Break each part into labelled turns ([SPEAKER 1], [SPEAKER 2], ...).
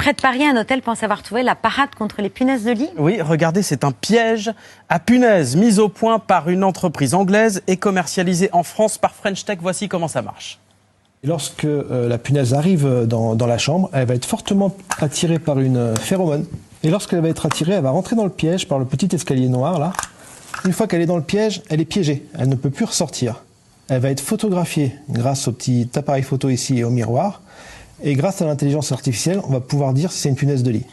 [SPEAKER 1] près de Paris, un hôtel pense avoir trouvé la parade contre les punaises de lit.
[SPEAKER 2] Oui, regardez, c'est un piège à punaises mis au point par une entreprise anglaise et commercialisé en France par French Tech. Voici comment ça marche.
[SPEAKER 3] Lorsque la punaise arrive dans la chambre, elle va être fortement attirée par une phéromone. Et lorsqu'elle va être attirée, elle va rentrer dans le piège par le petit escalier noir là. Une fois qu'elle est dans le piège, elle est piégée. Elle ne peut plus ressortir. Elle va être photographiée grâce au petit appareil photo ici et au miroir. Et grâce à l'intelligence artificielle, on va pouvoir dire si c'est une punaise de lit.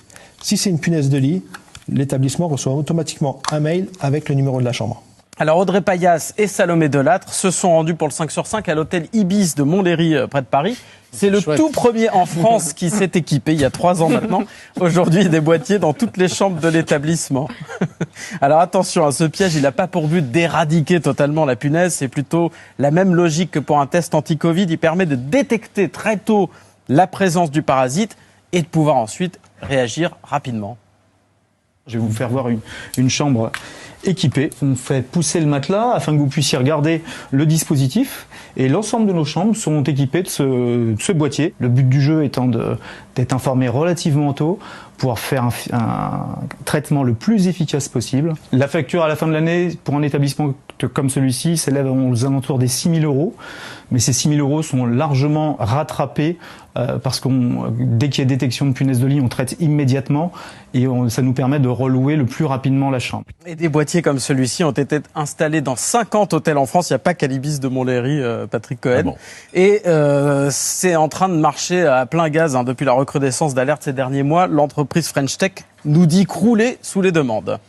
[SPEAKER 3] Si c'est une punaise de lit, l'établissement reçoit automatiquement un mail avec le numéro de la chambre.
[SPEAKER 2] Alors Audrey Payas et Salomé Delattre se sont rendus pour le 5 sur 5 à l'hôtel Ibis de Montlhéry, près de Paris. C'est le tout premier en France qui s'est équipé, il y a 3 ans maintenant. Aujourd'hui, des boîtiers dans toutes les chambres de l'établissement. Alors attention, ce piège, il n'a pas pour but d'éradiquer totalement la punaise. C'est plutôt la même logique que pour un test anti-Covid. Il permet de détecter très tôt la présence du parasite et de pouvoir ensuite réagir rapidement.
[SPEAKER 4] Je vais vous faire voir une chambre équipée. On fait pousser le matelas afin que vous puissiez regarder le dispositif. Et l'ensemble de nos chambres sont équipées de ce boîtier. Le but du jeu étant d'être informé relativement tôt, pouvoir faire un traitement le plus efficace possible. La facture à la fin de l'année pour un établissement comme celui-ci s'élève aux alentours des 6 000 €. Mais ces 6 000 € sont largement rattrapés parce que dès qu'il y a détection de punaises de lit, on traite immédiatement et ça nous permet de relouer le plus rapidement la chambre.
[SPEAKER 2] Et des boîtiers comme celui-ci ont été installés dans 50 hôtels en France. Il n'y a pas qu'à l'Ibis de Montlhéry, Patrick Cohen. Ah bon. Et c'est en train de marcher à plein gaz depuis la recrudescence d'alerte ces derniers mois. L'entreprise French Tech nous dit crouler sous les demandes.